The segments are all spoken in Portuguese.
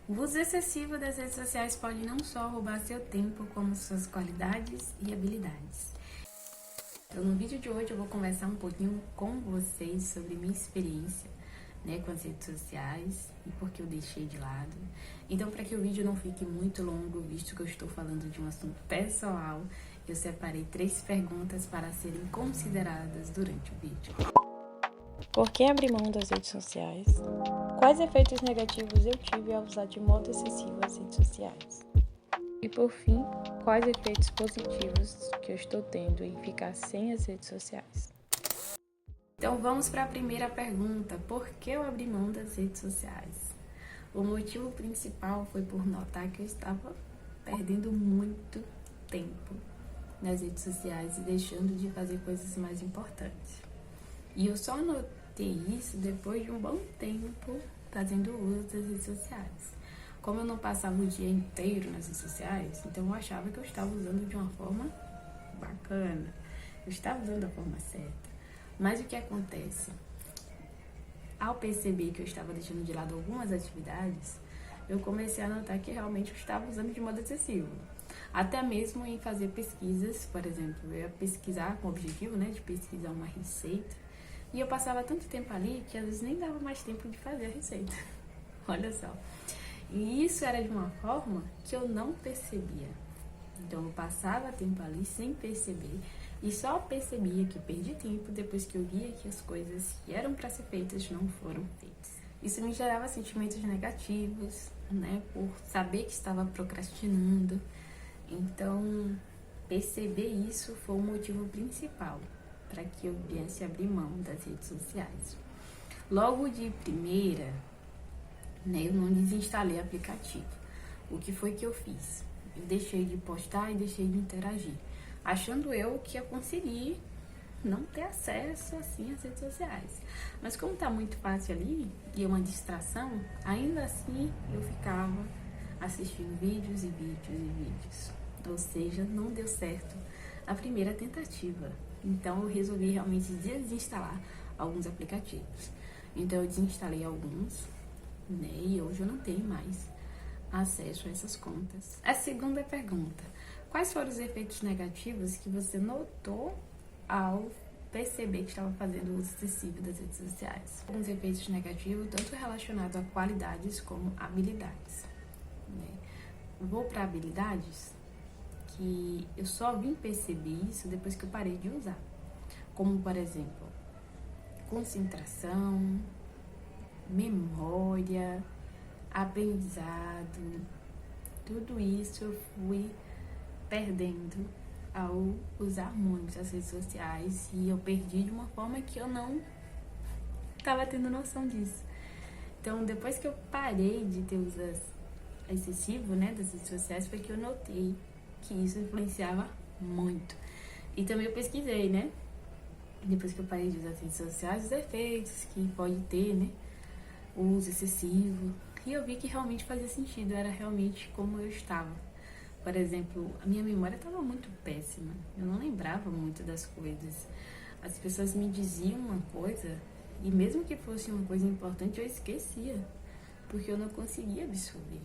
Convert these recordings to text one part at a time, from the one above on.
O uso excessivo das redes sociais pode não só roubar seu tempo, como suas qualidades e habilidades. Então, no vídeo de hoje eu vou conversar um pouquinho com vocês sobre minha experiência, com as redes sociais e por que eu deixei de lado. Então, para que o vídeo não fique muito longo, visto que eu estou falando de um assunto pessoal, eu separei 3 perguntas para serem consideradas durante o vídeo. Por que abrir mão das redes sociais? Quais efeitos negativos eu tive ao usar de modo excessivo as redes sociais? E por fim, quais efeitos positivos que eu estou tendo em ficar sem as redes sociais? Então vamos para a primeira pergunta: por que eu abri mão das redes sociais? O motivo principal foi por notar que eu estava perdendo muito tempo nas redes sociais e deixando de fazer coisas mais importantes. E eu só notei isso depois de um bom tempo fazendo uso das redes sociais. Como eu não passava o dia inteiro nas redes sociais, então eu achava que eu estava usando de uma forma bacana. Eu estava usando da forma certa. Mas o que acontece? Ao perceber que eu estava deixando de lado algumas atividades, eu comecei a notar que realmente eu estava usando de modo excessivo. Até mesmo em fazer pesquisas, por exemplo, eu ia pesquisar com o objetivo, de pesquisar uma receita, e eu passava tanto tempo ali que às vezes nem dava mais tempo de fazer a receita. Olha só. E isso era de uma forma que eu não percebia. Então eu passava tempo ali sem perceber e só percebia que perdi tempo depois que eu via que as coisas que eram para ser feitas não foram feitas. Isso me gerava sentimentos negativos, por saber que estava procrastinando. Então, perceber isso foi o motivo principal para que eu viesse abrir mão das redes sociais. Logo de primeira, eu não desinstalei o aplicativo. O que foi que eu fiz? Eu deixei de postar e deixei de interagir, achando eu que ia conseguir não ter acesso assim às redes sociais. Mas como tá muito fácil ali e é uma distração, ainda assim eu ficava assistindo vídeos e vídeos e vídeos. Ou seja, não deu certo a primeira tentativa. Então eu resolvi realmente desinstalar alguns aplicativos. Então eu desinstalei alguns, e hoje eu não tenho mais acesso a essas contas. A segunda pergunta: quais foram os efeitos negativos que você notou ao perceber que estava fazendo uso excessivo das redes sociais? Alguns efeitos negativos, tanto relacionados a qualidades como habilidades. Vou para habilidades, que eu só vim perceber isso depois que eu parei de usar. Como, por exemplo, concentração, memória, aprendizado, tudo isso eu fui perdendo ao usar muito as redes sociais e eu perdi de uma forma que eu não estava tendo noção disso. Então, depois que eu parei de ter uso excessivo, das redes sociais, foi que eu notei que isso influenciava muito. E também eu pesquisei, depois que eu parei de usar as redes sociais, os efeitos que pode ter, o uso excessivo. E eu vi que realmente fazia sentido, era realmente como eu estava. Por exemplo, a minha memória estava muito péssima, eu não lembrava muito das coisas. As pessoas me diziam uma coisa, e mesmo que fosse uma coisa importante, eu esquecia, porque eu não conseguia absorver.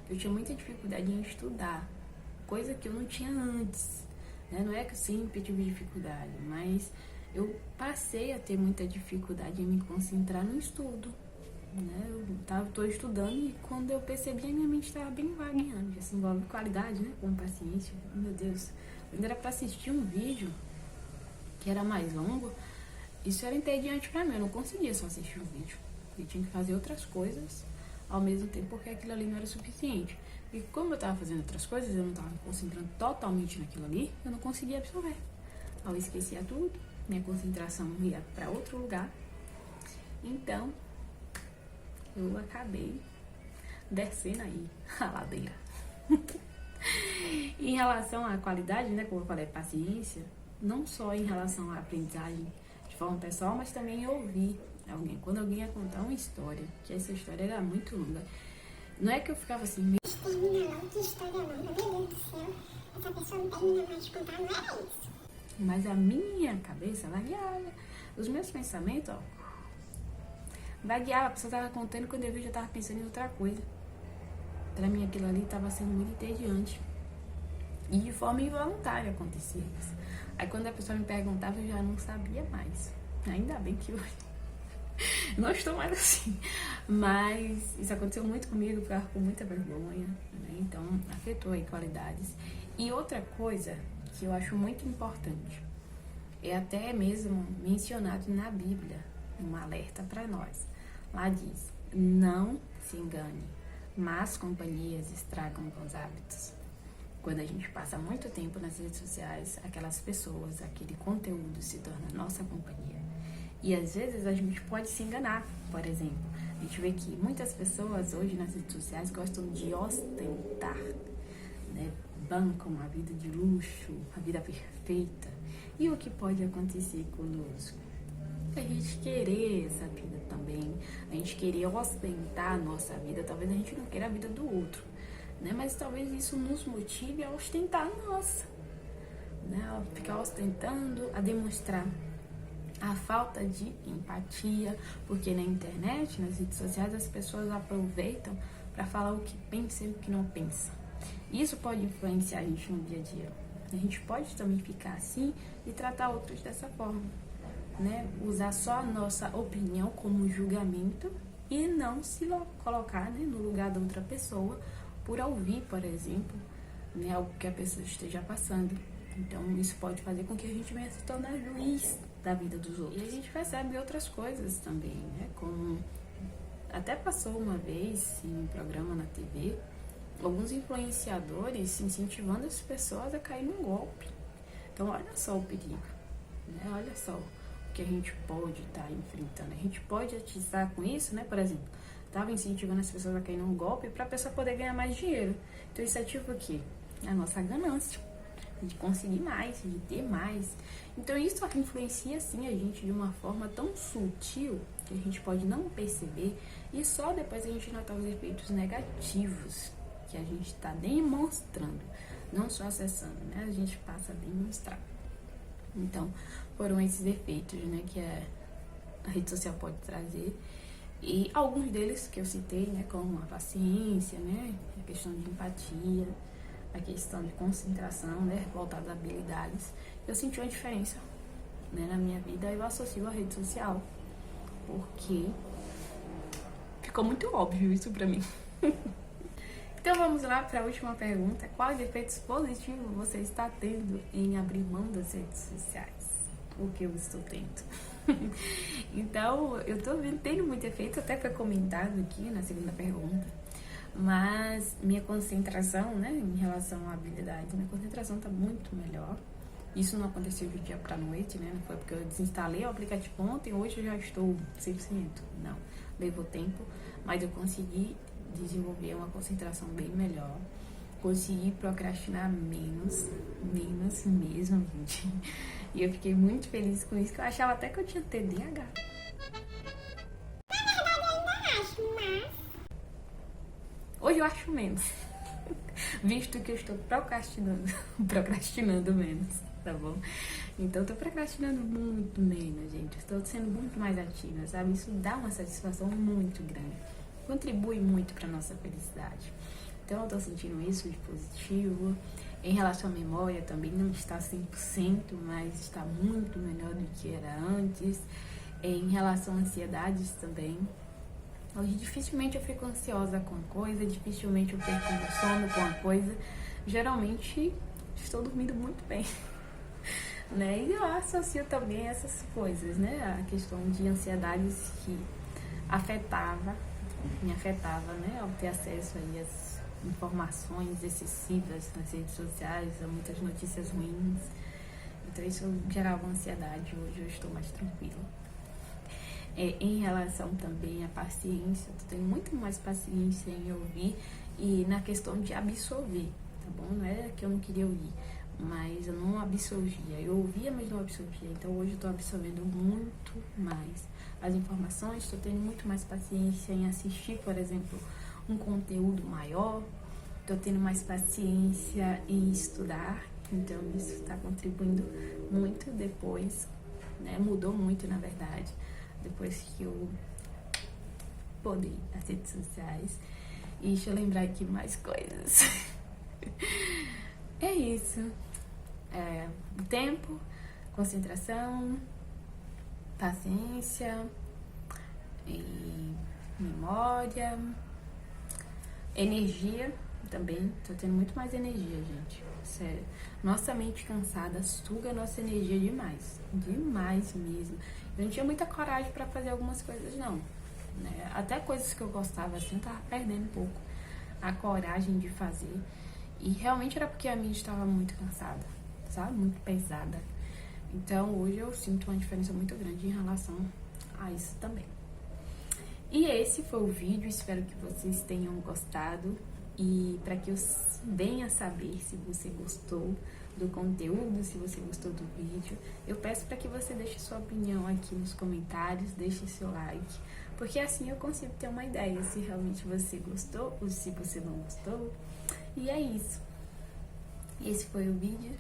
Eu tinha muita dificuldade em estudar, coisa que eu não tinha antes. Não é que eu sempre tive dificuldade, mas eu passei a ter muita dificuldade em me concentrar no estudo. Eu estou estudando e quando eu percebi, a minha mente estava bem vagueando. Isso envolve qualidade, com paciência. Meu Deus, quando era para assistir um vídeo que era mais longo, isso era entediante para mim. Eu não conseguia só assistir um vídeo. Eu tinha que fazer outras coisas ao mesmo tempo, porque aquilo ali não era suficiente. E como eu estava fazendo outras coisas, eu não estava me concentrando totalmente naquilo ali, eu não conseguia absorver. Eu esquecia tudo, minha concentração ia para outro lugar. Então, eu acabei descendo aí a ladeira. Em relação à qualidade, como eu falei, paciência, não só em relação à aprendizagem de forma pessoal, mas também ouvir alguém. Quando alguém ia contar uma história, que essa história era muito longa, não é que eu ficava assim, termina logo, que história longa, meu Deus do céu, essa pessoa não termina mais de contar, não era isso. mas a minha cabeça vagueava, os meus pensamentos, vagueava, a pessoa estava contando, quando eu vi, eu já estava pensando em outra coisa. Para mim aquilo ali estava sendo muito entediante. E de forma involuntária acontecia isso. Aí quando a pessoa me perguntava, eu já não sabia mais. Ainda bem que hoje não estou mais assim. Mas isso aconteceu muito comigo, eu ficava com muita vergonha, né? Então afetou aí qualidades. E outra coisa que eu acho muito importante, é até mesmo mencionado na Bíblia, um alerta para nós. Lá diz, não se engane, más companhias estragam bons hábitos. Quando a gente passa muito tempo nas redes sociais, aquelas pessoas, aquele conteúdo se torna nossa companhia. E às vezes a gente pode se enganar. Por exemplo, a gente vê que muitas pessoas hoje nas redes sociais gostam de ostentar, né? Bancam a vida de luxo, a vida perfeita. E o que pode acontecer conosco? A gente querer essa vida também, a gente querer ostentar a nossa vida, talvez a gente não queira a vida do outro, né? Mas talvez isso nos motive a ostentar a nossa, né? A ficar ostentando, a demonstrar a falta de empatia, porque na internet, nas redes sociais, as pessoas aproveitam para falar o que pensa e o que não pensa. Isso pode influenciar a gente no dia a dia. A gente pode também ficar assim e tratar outros dessa forma, né? Usar só a nossa opinião como julgamento e não se colocar, né, no lugar da outra pessoa por ouvir, por exemplo, né, algo que a pessoa esteja passando. Então isso pode fazer com que a gente venha se tornar juiz da vida dos outros. E a gente percebe outras coisas também, né? Como até passou uma vez em um programa na TV, alguns influenciadores incentivando as pessoas a cair num golpe. Então olha só o perigo, né? Olha só o que a gente pode estar enfrentando. A gente pode atiçar com isso, né? Por exemplo, estava incentivando as pessoas a cair num golpe para a pessoa poder ganhar mais dinheiro. Então isso ativa o quê? A nossa ganância de conseguir mais, de ter mais. Então isso influencia sim a gente de uma forma tão sutil que a gente pode não perceber e só depois a gente notar os efeitos negativos que a gente está demonstrando, não só acessando, né? A gente passa a demonstrar. Então foram esses efeitos, né, que a rede social pode trazer. E alguns deles que eu citei, né, como a paciência, né, a questão de empatia, a questão de concentração, né, voltada a habilidades, eu senti uma diferença, né, na minha vida. Eu associo a rede social, porque ficou muito óbvio isso pra mim. Então vamos lá para a última pergunta. Quais efeitos positivos você está tendo em abrir mão das redes sociais? O que eu estou tendo? Então, eu estou tendo muito efeito, até foi comentado aqui na segunda pergunta. Mas minha concentração, né, em relação à habilidade, minha concentração está muito melhor. Isso não aconteceu de dia para noite, né? Não foi porque eu desinstalei o aplicativo ontem, hoje eu já estou 100%. Não, levou tempo, mas eu consegui desenvolver uma concentração bem melhor. Consegui procrastinar menos mesmo, gente. E eu fiquei muito feliz com isso, que eu achava até que eu tinha TDAH. Na verdade, eu ainda acho, mas... Hoje eu acho menos. Visto que eu estou procrastinando menos, tá bom? Então eu tô procrastinando muito menos, gente. Estou sendo muito mais ativa, sabe? Isso dá uma satisfação muito grande. Contribui muito para nossa felicidade. Então eu tô sentindo isso de positivo. Em relação à memória também não está 100%, mas está muito melhor do que era antes. Em relação a ansiedades também. Hoje dificilmente eu fico ansiosa com a coisa, dificilmente eu perco meu sono com a coisa. Geralmente estou dormindo muito bem. Né? E eu associo também essas coisas, né? A questão de ansiedades que me afetava, né? Ao ter acesso aí às informações excessivas nas redes sociais, a muitas notícias ruins. Então isso gerava ansiedade. Hoje eu estou mais tranquila. Em relação também à paciência, eu tenho muito mais paciência em ouvir e na questão de absorver, tá bom? Não era que eu não queria ouvir, mas eu não absorvia. Eu ouvia, mas não absorvia. Então hoje eu estou absorvendo muito mais as informações, estou tendo muito mais paciência em assistir, por exemplo, um conteúdo maior, estou tendo mais paciência em estudar, então isso está contribuindo muito depois, né? Mudou muito, na verdade, depois que eu podei as redes sociais. E deixa eu lembrar aqui mais coisas. É isso. O tempo, concentração, paciência, e memória, energia também. Tô tendo muito mais energia, gente. Sério. Nossa mente cansada suga nossa energia demais. Demais mesmo. Eu não tinha muita coragem pra fazer algumas coisas, não. Né? Até coisas que eu gostava assim, eu tava perdendo um pouco a coragem de fazer. E realmente era porque a mente estava muito cansada, sabe? Muito pesada. Então hoje eu sinto uma diferença muito grande em relação a isso também. E esse foi o vídeo, espero que vocês tenham gostado. E para que eu venha saber se você gostou do conteúdo, se você gostou do vídeo, eu peço para que você deixe sua opinião aqui nos comentários, deixe seu like, porque assim eu consigo ter uma ideia se realmente você gostou ou se você não gostou. E é isso. Esse foi o vídeo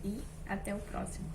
e até o próximo.